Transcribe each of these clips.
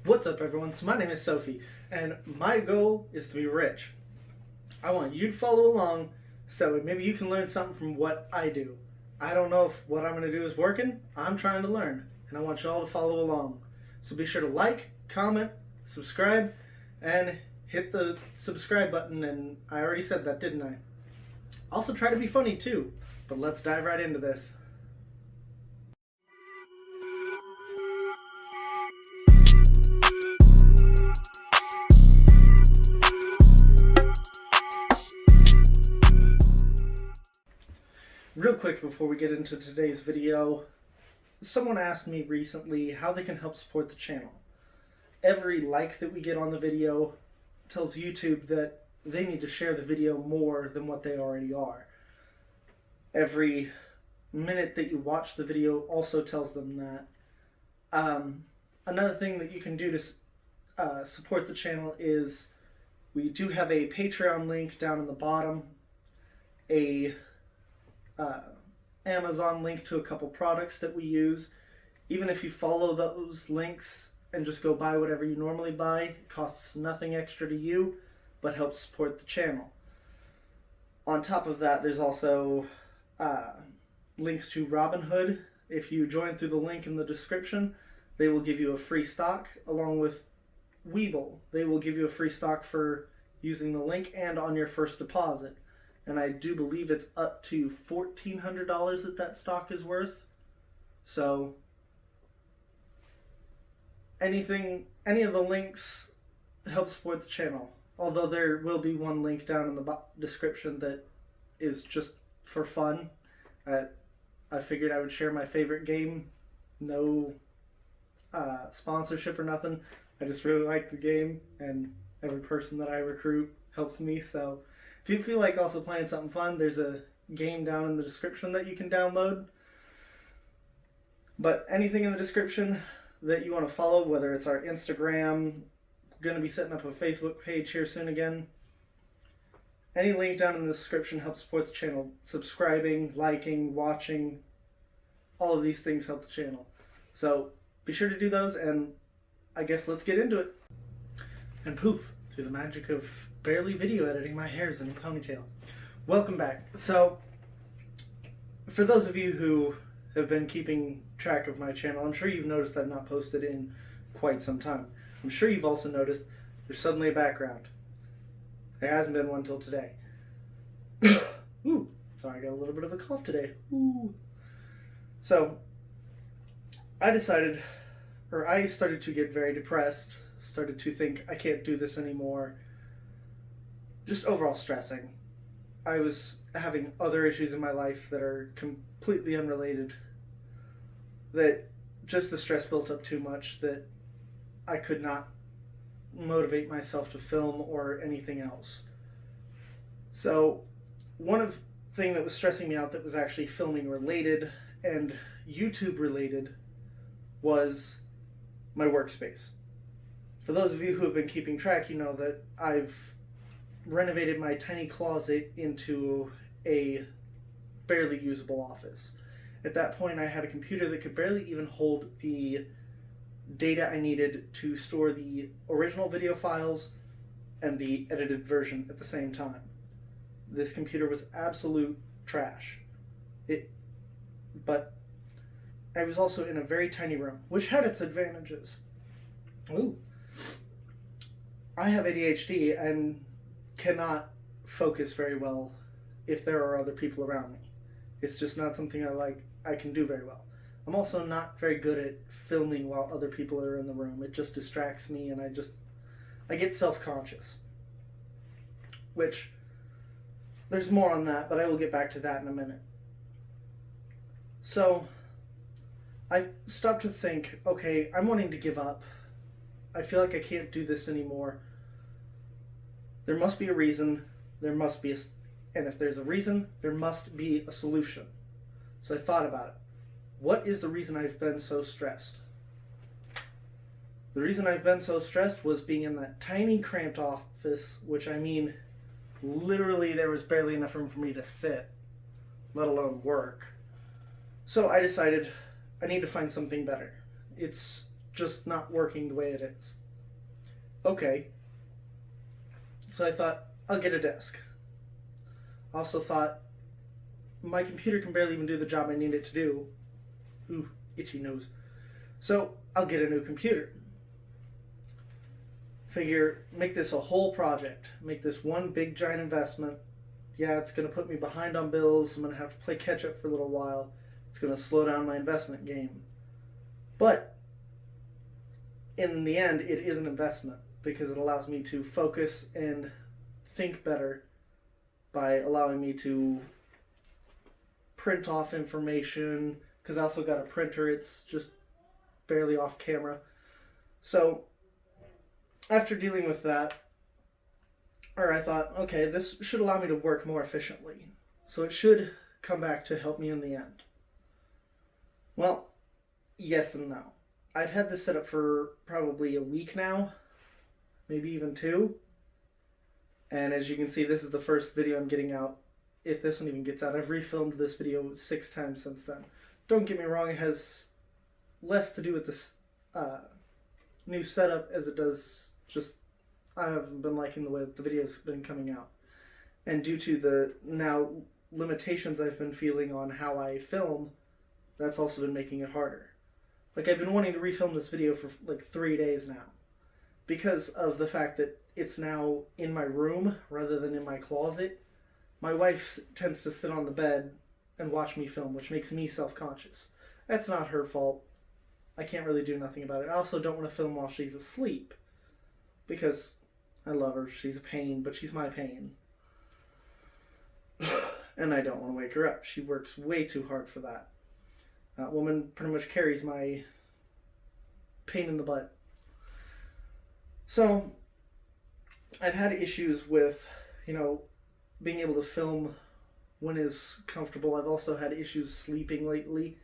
What's up, everyone? So my name is Sophie, and my goal is to be rich. I want you to follow along so that maybe you can learn something from what I do. I don't know if what I'm going to do is working. I'm trying to learn, and I want you all to follow along. So be sure to like, comment, subscribe, and hit the subscribe button. And I already said that, didn't I? Also, try to be funny too. But let's dive right into this. Real quick before we get into today's video, someone asked me recently how they can help support the channel. Every like that we get on the video tells YouTube that they need to share the video more than what they already are. Every minute that you watch the video also tells them that. Another thing that you can do to support the channel is we do have a Patreon link down in the bottom, a Amazon link to a couple products that we use. Even if you follow those links and just go buy whatever you normally buy, it costs nothing extra to you, but helps support the channel. On top of that, there's also links to Robinhood. If you join through the link in the description, they will give you a free stock, along with webul. They will give you a free stock for using the link and on your first deposit. And I do believe it's up to $1,400 that stock is worth. So any of the links help support the channel. Although there will be one link down in the description that is just for fun. I figured I would share my favorite game. No sponsorship or nothing. I just really like the game, and every person that I recruit helps me. So if you feel like also playing something fun, there's a game down in the description that you can download. But anything in the description that you want to follow, whether it's our Instagram, going to be setting up a Facebook page here soon again. Any link down in the description helps support the channel. Subscribing, liking, watching, all of these things help the channel. So be sure to do those, and I guess let's get into it. And poof, through the magic of barely video editing, my hair is in a ponytail. Welcome back. So, for those of you who have been keeping track of my channel, I'm sure you've noticed I've not posted in quite some time. I'm sure you've also noticed there's suddenly a background. There hasn't been one till today. Ooh, sorry, I got a little bit of a cough today. Ooh. So, I started to get very depressed, started to think I can't do this anymore. Just overall stressing. I was having other issues in my life that are completely unrelated. That just the stress built up too much that I could not motivate myself to film or anything else. So one thing that was stressing me out that was actually filming related and YouTube related was my workspace. For those of you who have been keeping track, you know that I've renovated my tiny closet into a barely usable office. At that point, I had a computer that could barely even hold the data I needed to store the original video files and the edited version at the same time. This computer was absolute trash. But I was also in a very tiny room, which had its advantages. Ooh. I have ADHD and cannot focus very well if there are other people around me. It's just not something I can do very well. I'm also not very good at filming while other people are in the room. It just distracts me, and I get self-conscious. Which, there's more on that, but I will get back to that in a minute. So, I stopped to think, okay, I'm wanting to give up. I feel like I can't do this anymore. There must be a reason. And if there's a reason, there must be a solution. So I thought about it. What is the reason I've been so stressed? The reason I've been so stressed was being in that tiny cramped office, which I mean, literally there was barely enough room for me to sit, let alone work. So I decided I need to find something better. It's just not working the way it is. Okay. So I thought, I'll get a desk. I also thought, my computer can barely even do the job I need it to do. Ooh, itchy nose. So I'll get a new computer. Figure, make this a whole project. Make this one big giant investment. Yeah, it's going to put me behind on bills. I'm going to have to play catch up for a little while. It's going to slow down my investment game. But in the end, it is an investment because it allows me to focus and think better by allowing me to print off information, because I also got a printer. It's just barely off camera. So after dealing with that, I thought, okay, this should allow me to work more efficiently. So it should come back to help me in the end. Well, yes and no. I've had this set up for probably a week now, maybe even 2. And as you can see, this is the first video I'm getting out. If this one even gets out, I've refilmed this video 6 times since then. Don't get me wrong, it has less to do with this new setup as it does just I haven't been liking the way that the video's been coming out. And due to the now limitations I've been feeling on how I film, that's also been making it harder. Like, I've been wanting to refilm this video for like 3 days now, because of the fact that it's now in my room rather than in my closet. My wife tends to sit on the bed and watch me film, which makes me self-conscious. That's not her fault. I can't really do nothing about it. I also don't want to film while she's asleep, because I love her. She's a pain, but she's my pain. And I don't want to wake her up. She works way too hard for that. That woman pretty much carries my pain in the butt. So, I've had issues with, being able to film when is comfortable. I've also had issues sleeping lately.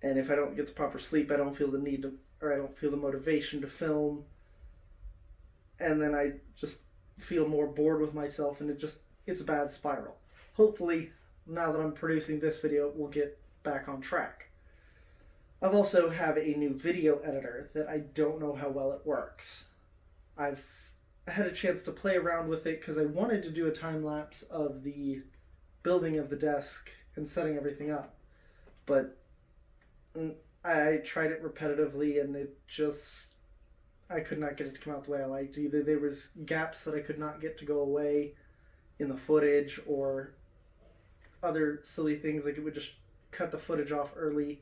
And if I don't get the proper sleep, I don't feel the need to, or I don't feel the motivation to film. And then I just feel more bored with myself, and it's a bad spiral. Hopefully, now that I'm producing this video, we'll get back on track. I've also have a new video editor that I don't know how well it works. I've had a chance to play around with it because I wanted to do a time lapse of the building of the desk and setting everything up. But I tried it repetitively, and I could not get it to come out the way I liked. Either there was gaps that I could not get to go away in the footage, or other silly things, like it would just cut the footage off early.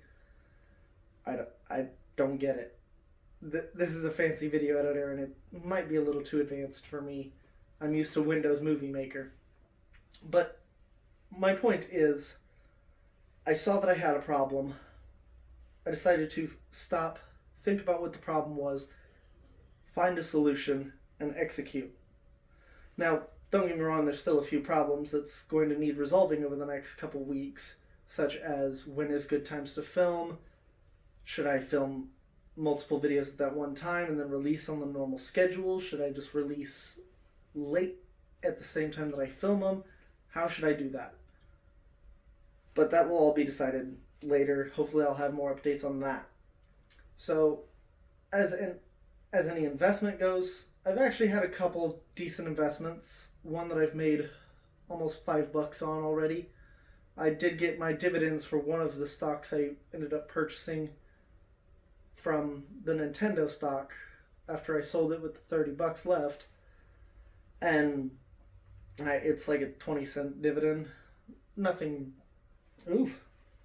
I don't get it. This is a fancy video editor, and it might be a little too advanced for me. I'm used to Windows Movie Maker. But my point is, I saw that I had a problem. I decided to stop, think about what the problem was, find a solution, and execute. Now, don't get me wrong, there's still a few problems that's going to need resolving over the next couple weeks, such as when is good times to film, should I film multiple videos at that one time and then release on the normal schedule, should I just release late at the same time that I film them, how should I do that? But that will all be decided later. Hopefully I'll have more updates on that. So, as any investment goes, I've actually had a couple decent investments. One that I've made almost $5 on already. I did get my dividends for one of the stocks I ended up purchasing from the Nintendo stock after I sold it with the $30 left. And it's like a 20-cent dividend. Nothing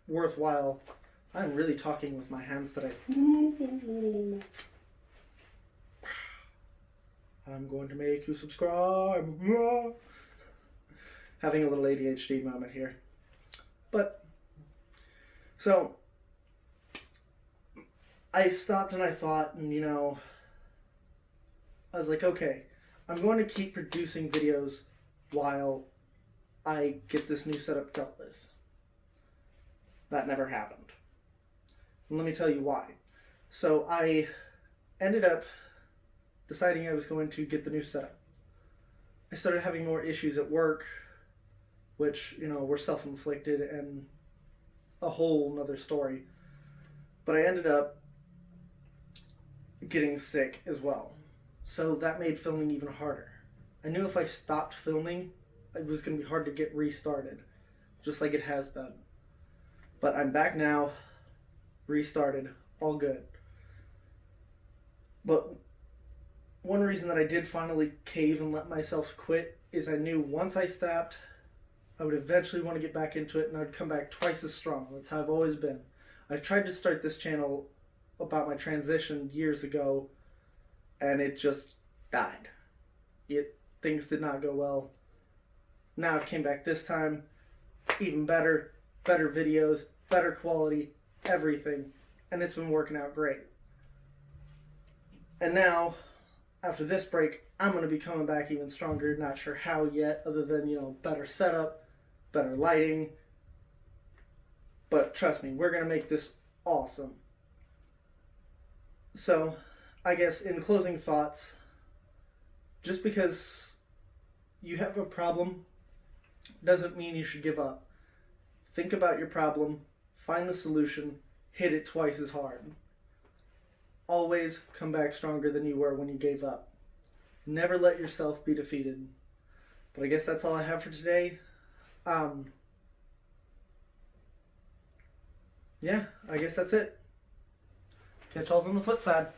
worthwhile. I'm really talking with my hands today. I'm going to make you subscribe. Having a little ADHD moment here. But, so, I stopped and I thought, and I was like, okay, I'm going to keep producing videos while I get this new setup dealt with. That never happened. And let me tell you why. So I ended up deciding I was going to get the new setup. I started having more issues at work, which, were self-inflicted and a whole nother story. But I ended up getting sick as well. So that made filming even harder. I knew if I stopped filming, it was going to be hard to get restarted, just like it has been. But I'm back now, restarted, all good. But one reason that I did finally cave and let myself quit is I knew once I stopped, I would eventually want to get back into it and I'd come back twice as strong. That's how I've always been. I tried to start this channel about my transition years ago and it just died. Things did not go well. Now I've came back this time, even better videos, better quality, everything, and it's been working out great. And now, after this break, I'm going to be coming back even stronger. Not sure how yet, other than, better setup, better lighting. But trust me, we're going to make this awesome. So, I guess in closing thoughts, just because you have a problem doesn't mean you should give up. Think about your problem, find the solution, hit it twice as hard. Always come back stronger than you were when you gave up. Never let yourself be defeated. But I guess that's all I have for today. Yeah, I guess that's it. Catch y'all on the flip side.